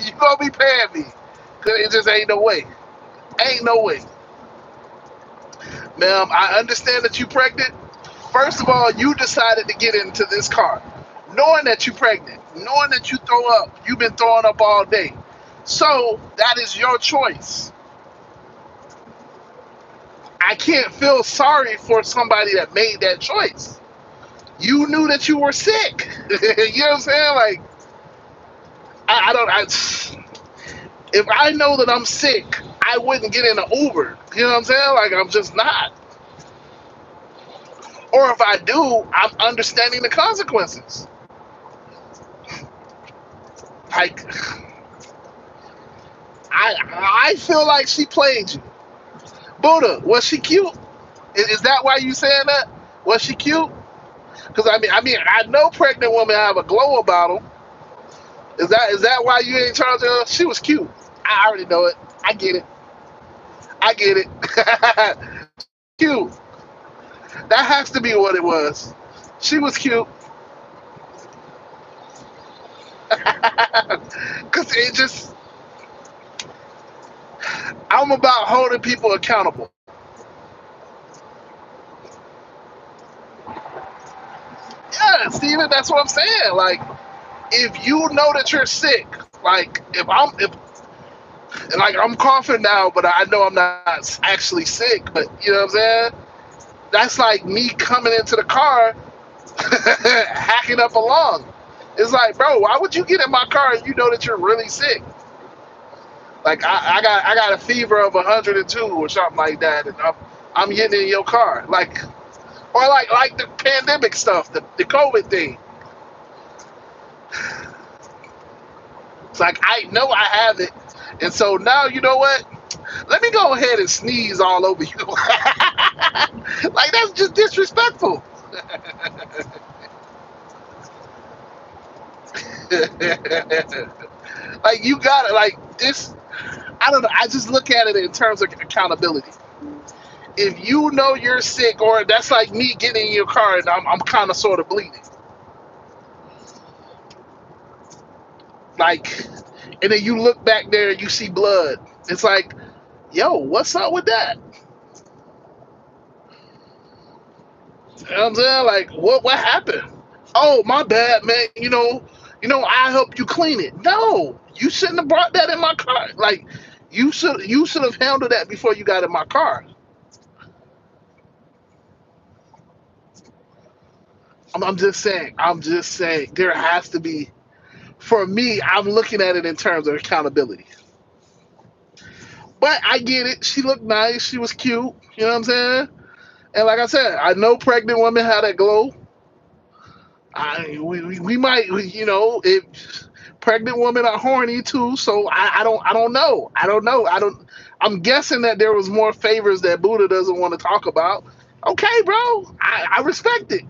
A: You going to be paying me. Because it just ain't no way. Ain't no way. Ma'am, I understand that you pregnant. First of all, you decided to get into this car, knowing that you're pregnant, knowing that you throw up. You've been throwing up all day. So that is your choice. I can't feel sorry for somebody that made that choice. You knew that you were sick. You know what I'm saying? Like, if I know that I'm sick, I wouldn't get in an Uber. You know what I'm saying? Like, I'm just not. Or if I do, I'm understanding the consequences. Like, I feel like she played you. Buddha, was she cute? Is that why you saying that? Was she cute? Because I know pregnant women have a glow about them. Is that why you ain't charging her? She was cute. I already know it. I get it. I get it. Cute. That has to be what it was. She was cute. Because it just, I'm about holding people accountable. Yeah, Steven, that's what I'm saying. Like, if you know that you're sick, like, like, I'm coughing now, but I know I'm not actually sick, but you know what I'm saying? That's like me coming into the car hacking up a lung. It's like, bro, why would you get in my car and you know that you're really sick? Like I got a fever of 102 or something like that, and I'm getting in your car, like, or like the pandemic stuff, the COVID thing. It's like I know I have it, and so now you know what? Let me go ahead and sneeze all over you. Like that's just disrespectful. Like you got it. Like this, I don't know. I just look at it in terms of accountability. If you know you're sick, or that's like me getting in your car and I'm kind of sort of bleeding, like, and then you look back there and you see blood. It's like, yo, what's up with that? You know what I'm saying? Like, what happened? Oh, my bad, man. I helped you clean it. No, you shouldn't have brought that in my car. Like, you should have handled that before you got in my car. I'm just saying. I'm just saying. There has to be. For me, I'm looking at it in terms of accountability. But I get it. She looked nice. She was cute. You know what I'm saying? And like I said, I know pregnant women have that glow. We might, if pregnant women are horny too. So I don't know. I'm guessing that there was more favors that Buddha doesn't want to talk about. Okay, bro, I respect it.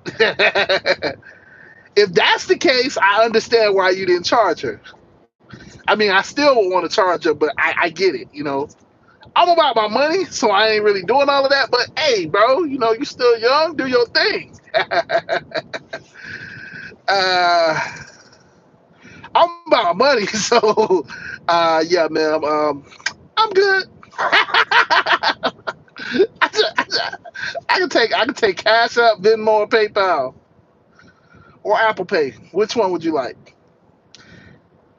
A: If that's the case, I understand why you didn't charge her. I mean, I still would want to charge her, but I get it. I'm about my money, so I ain't really doing all of that. But hey, bro, you still young, do your thing. uh, I'm about money, so yeah, man. I'm good. I, I can take Cash App, Venmo, or PayPal, or Apple Pay. Which one would you like?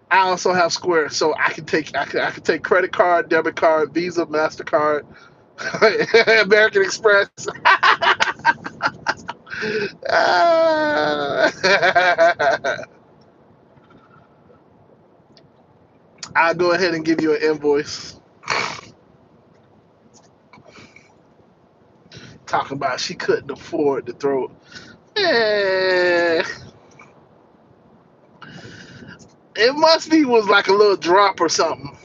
A: I also have Square, so I can take credit card, debit card, Visa, Mastercard, American Express. I'll go ahead and give you an invoice. Talking about she couldn't afford to throw. Eh, it must be was like a little drop or something.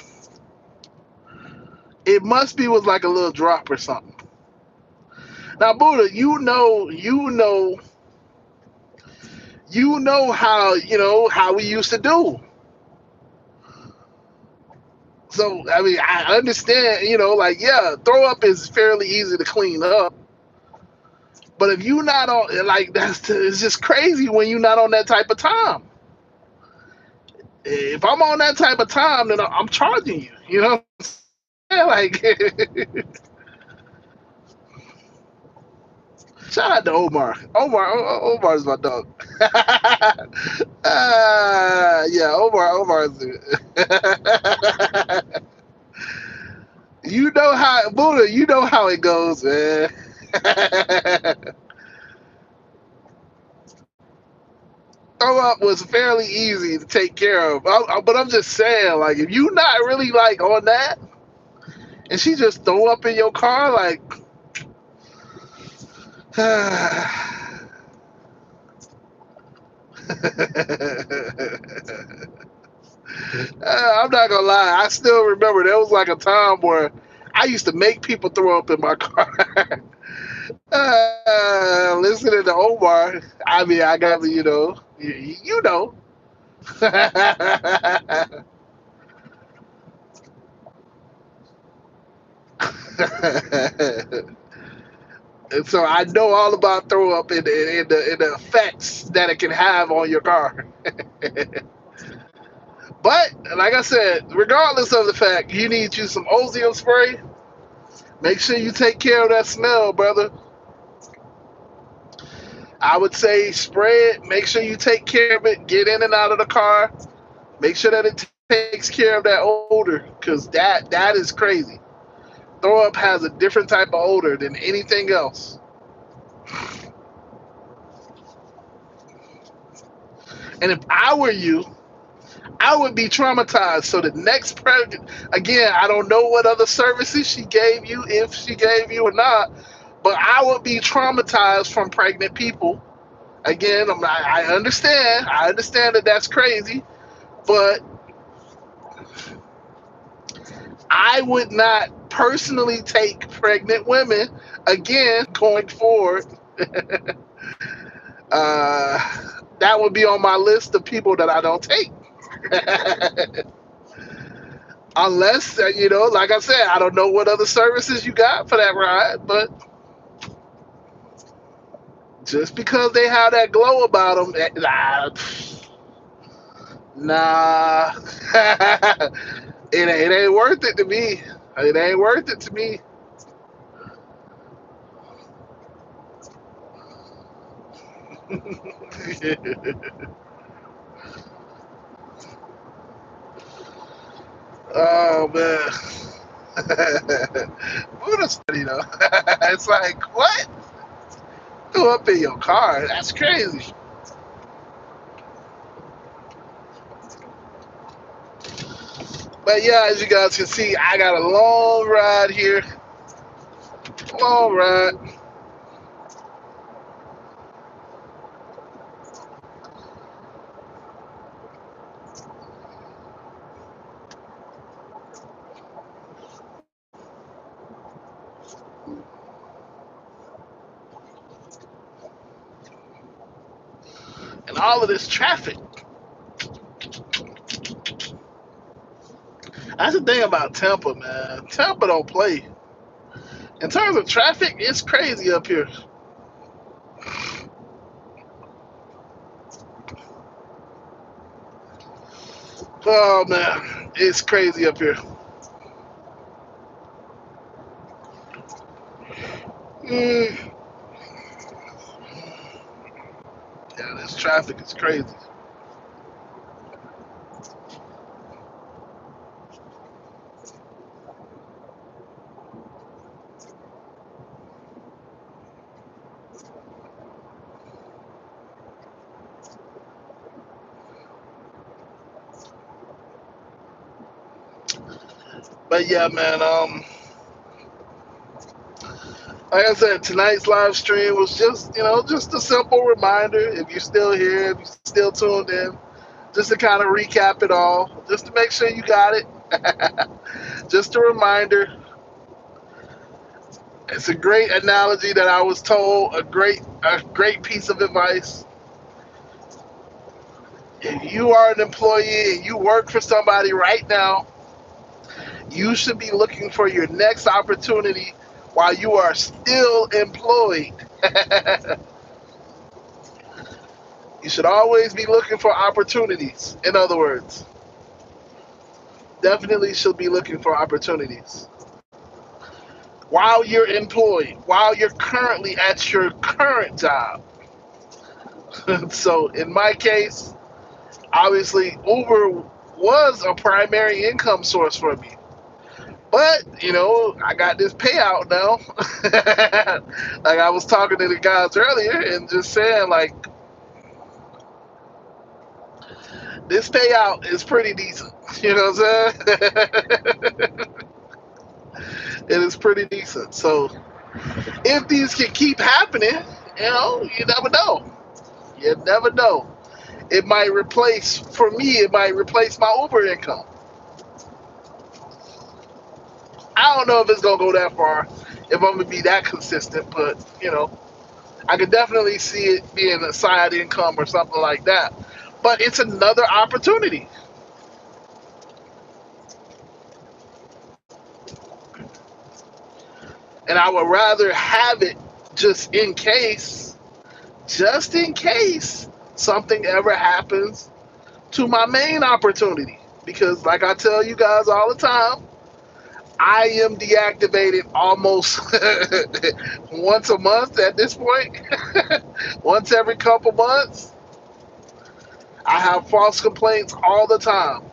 A: It must be was like a little drop or something. Now, Buddha, how we used to do. So I mean, I understand. Like yeah, throw up is fairly easy to clean up. But if you not on like it's just crazy when you're not on that type of time. If I'm on that type of time, then I'm charging you. You know, like shout out to Omar. Omar is my dog. Yeah, Omar is it. You know how Buddha. You know how it goes, man. Throw up was fairly easy to take care of. But I'm just saying, like, if you not really like on that, and she just throw up in your car, like, I'm not gonna lie. I still remember there was like a time where I used to make people throw up in my car. Listening to Omar, I mean, I got to, you know. And so I know all about throw up and the effects that it can have on your car. But like I said, regardless of the fact, you need you some ozone spray. Make sure you take care of that smell, brother. I would say spray it. Make sure you take care of it. Get in and out of the car. Make sure that it takes care of that odor, because that is crazy. Throw up has a different type of odor than anything else. And if I were you, I would be traumatized. So the next pregnant, again, I don't know what other services she gave you, if she gave you or not, but I would be traumatized from pregnant people. Again, I understand. I understand that that's crazy, but I would not personally take pregnant women again going forward. That would be on my list of people that I don't take. Unless, like I said, I don't know what other services you got for that ride, but just because they have that glow about them, nah, it ain't worth it to me. It ain't worth it to me. Oh man, Buddha study though. It's like what? Threw up in your car? That's crazy. But yeah, as you guys can see, I got a long ride here. Long ride. And all of this traffic. That's the thing about Tampa, man. Tampa don't play. In terms of traffic, it's crazy up here. Oh man, it's crazy up here. Mm, yeah, this traffic is crazy. But yeah, man. Like I said, tonight's live stream was just a simple reminder. If you're still here, if you're still tuned in, just to kind of recap it all, just to make sure you got it. Just a reminder. It's a great analogy that I was told. A great piece of advice. If you are an employee and you work for somebody right now, you should be looking for your next opportunity while you are still employed. You should always be looking for opportunities. In other words, definitely should be looking for opportunities while you're employed, while you're currently at your current job. So in my case, obviously Uber was a primary income source for me. But, I got this payout now. Like I was talking to the guys earlier and just saying, like, this payout is pretty decent. You know what I'm saying? It is pretty decent. So if these can keep happening, you never know. You never know. For me, it might replace my Uber income. I don't know if it's going to go that far, if I'm going to be that consistent, but, I could definitely see it being a side income or something like that. But it's another opportunity. And I would rather have it just in case something ever happens to my main opportunity. Because, like I tell you guys all the time, I am deactivated almost once a month at this point. Once every couple months. I have false complaints all the time.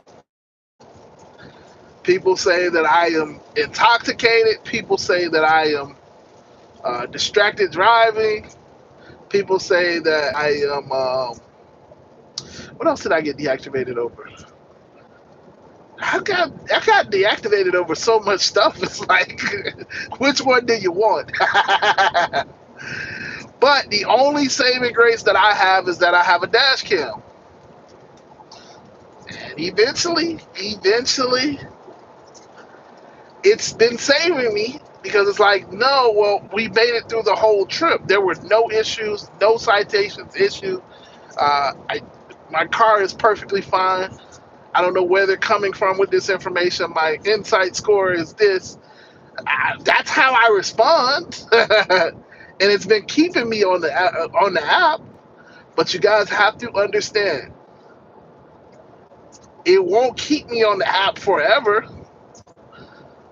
A: People say that I am intoxicated. People say that I am distracted driving. People say that I am What else did I get deactivated over? I got deactivated over so much stuff. It's like, which one do you want? But the only saving grace that I have is that I have a dash cam. And eventually, it's been saving me because it's like, no, well, we made it through the whole trip. There were no issues, no citations issued. My car is perfectly fine. I don't know where they're coming from with this information. My insight score is this. That's how I respond, and it's been keeping me on the app. But you guys have to understand, it won't keep me on the app forever.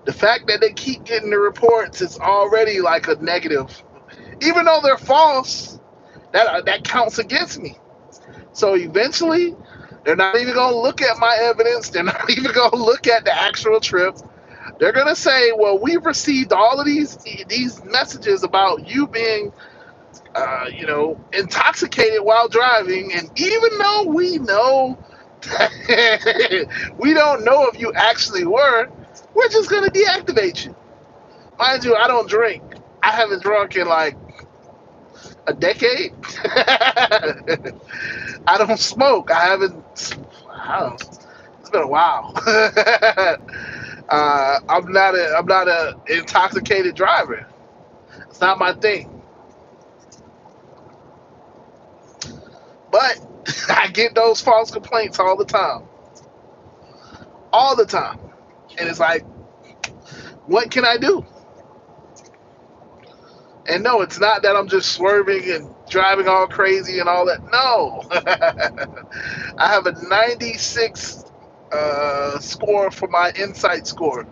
A: The fact that they keep getting the reports is already like a negative, even though they're false. That counts against me. So eventually, they're not even gonna look at my evidence. They're not even gonna look at the actual trip. They're gonna say, "Well, we've received all of these messages about you being, intoxicated while driving, and even though we know, we don't know if you actually were, we're just gonna deactivate you." Mind you, I don't drink. I haven't drunk in like a decade. I don't smoke. I don't. It's been a while. I'm not a intoxicated driver. It's not my thing. But I get those false complaints all the time. All the time. And it's like, what can I do? And no, it's not that I'm just swerving and driving all crazy and all that. No. I have a 96 score for my insight score.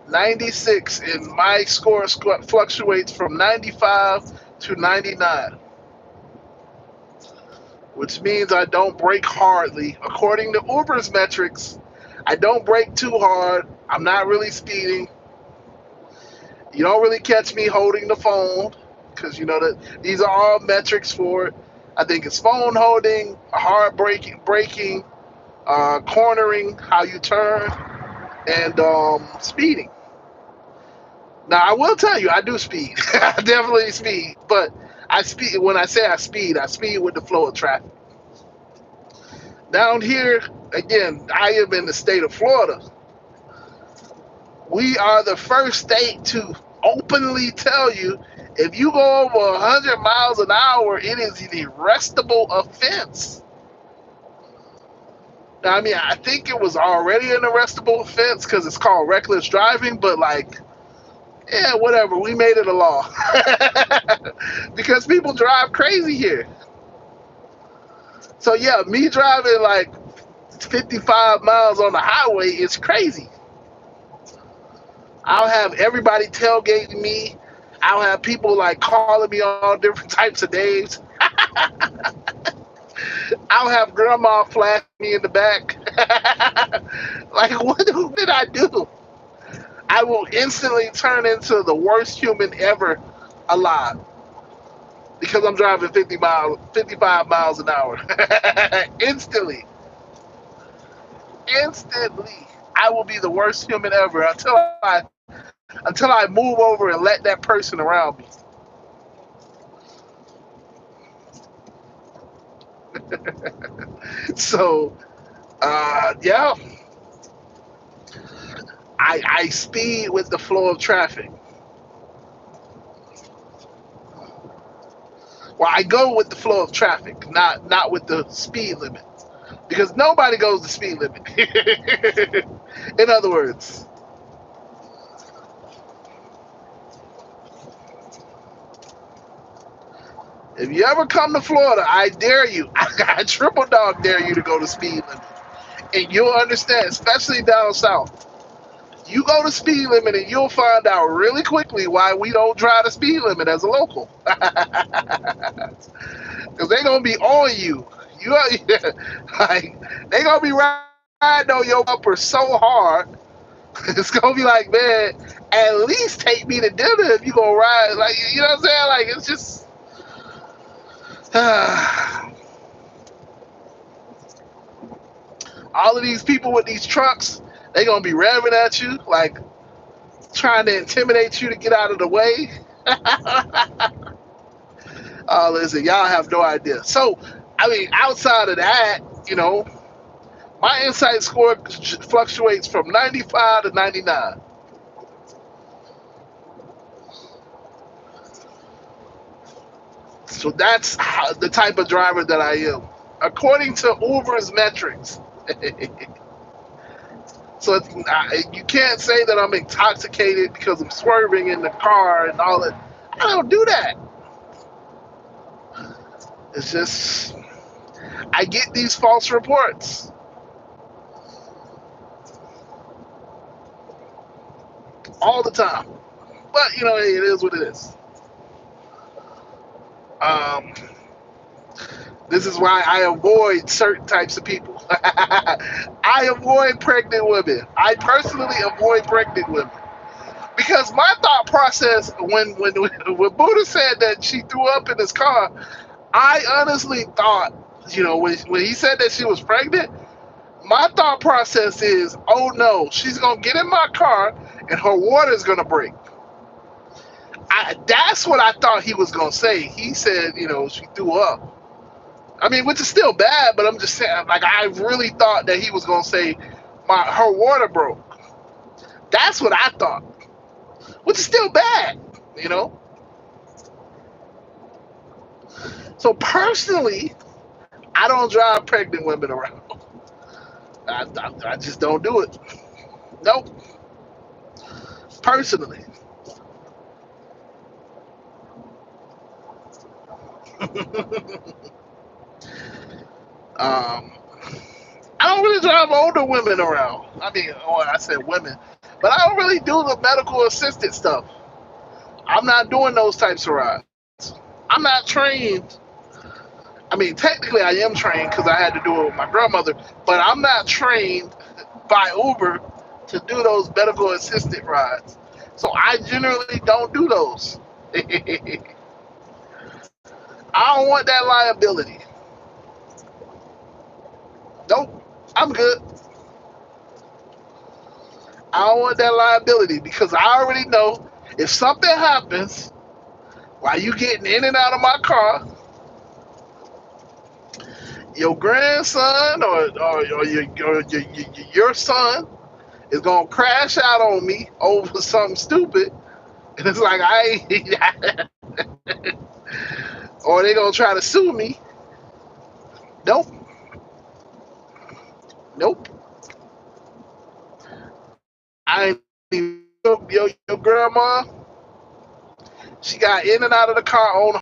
A: 96, and my score fluctuates from 95 to 99, which means I don't brake hardly. According to Uber's metrics, I don't brake too hard. I'm not really speeding. You don't really catch me holding the phone because you know that these are all metrics for it. I think it's phone holding, hard braking, cornering, how you turn, and speeding. Now, I will tell you, I do speed. I definitely speed. But I speed, when I say I speed with the flow of traffic. Down here, again, I am in the state of Florida. We are the first state to openly tell you if you go over 100 miles an hour, it is an arrestable offense. Now, I mean, I think it was already an arrestable offense because it's called reckless driving, but like, yeah, whatever. We made it a law because people drive crazy here. So yeah, me driving like 55 miles on the highway is crazy. I'll have everybody tailgating me. I'll have people like calling me all different types of names. I'll have grandma flash me in the back. Like, what did I do? I will instantly turn into the worst human ever alive because I'm driving 55 miles an hour. Instantly, I will be the worst human ever until I move over and let that person around me. So, yeah, I speed with the flow of traffic. Well, I go with the flow of traffic, not with the speed limit, because nobody goes the speed limit. In other words, if you ever come to Florida, I dare you, I triple dog dare you to go to speed limit, and you'll understand, especially down south. You go to speed limit and you'll find out really quickly why we don't drive the speed limit as a local. Because they're going to be on you. Like, they're going to be riding on your bumper so hard. It's going to be like, man, at least take me to dinner if you going to ride. Like, you know what I'm saying? Like, it's just... All of these people with these trucks, they gonna be revving at you, like trying to intimidate you to get out of the way. Oh, listen, y'all have no idea. So, I mean, outside of that, you know, my insight score fluctuates from 95 to 99. So that's the type of driver that I am, according to Uber's metrics. So you can't say that I'm intoxicated because I'm swerving in the car and all that. I don't do that. It's just I get these false reports all the time. But you know, it is what it is. Um, this is why I avoid certain types of people. I avoid pregnant women. I personally avoid pregnant women because my thought process when Buddha said that she threw up in his car, I honestly thought, you know, when he said that she was pregnant, my thought process is, oh no, she's gonna get in my car and her water's gonna break. That's what I thought he was gonna say. He said, you know, she threw up. I mean, which is still bad, but I'm just saying, like, I really thought that he was gonna say, her water broke. That's what I thought, which is still bad, you know. So personally, I don't drive pregnant women around. I just don't do it. Nope. Personally. um, I don't really drive older women around. I mean, I said women, but I don't really do the medical assisted stuff. I'm not doing those types of rides. I'm not trained. I mean, technically, I am trained because I had to do it with my grandmother, but I'm not trained by Uber to do those medical assisted rides. So I generally don't do those. I don't want that liability. Nope, I'm good. I don't want that liability because I already know if something happens while you getting in and out of my car, your grandson or your son is gonna crash out on me over something stupid, and it's like I ain't, or they gonna try to sue me. Nope, nope. I ain't even your grandma. She got in and out of the car on